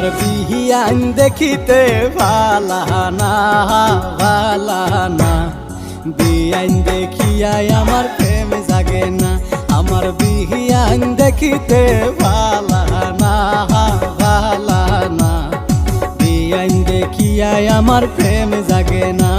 তোমার বিহিয়ান দেখিতে ভালানা ভালানা, বিয়াইন দেখিয়াই আমার প্রেম জাগে না। আমার বিহিয়ান দেখিতে ভালানা ভালানা, বিয়াইন দেখিয়াই আমার প্রেম জাগে না।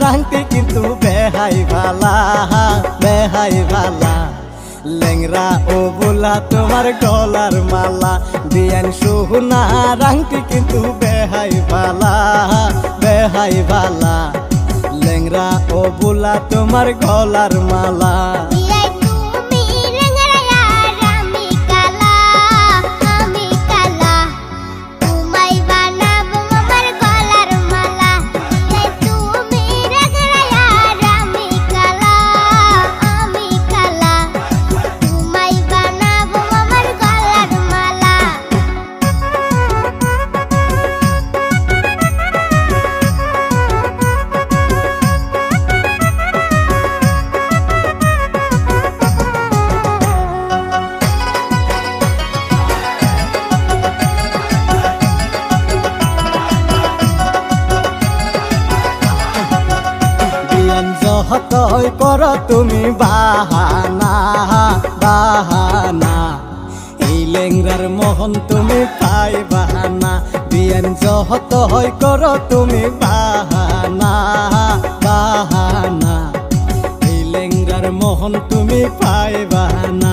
রাংটি কিন্তু বেহাই ভালা বেহাই ভালা, লেংরা ও বুলা তোমার গলার মালা। বিয়ান সোহনা রাংটি কিন্তু বেহাই ভালা বেহাই ভালা, লেংরা ও বুলা তোমার গলার মালা। যতই করো তুমি বাহানা বাহানা, এই লেংরার মোহন তুমি পাই বাহানা। বিয়ান যতই করো তুমি বাহানা বাহানা, এই লেংরার মোহন তুমি পাই বাহানা।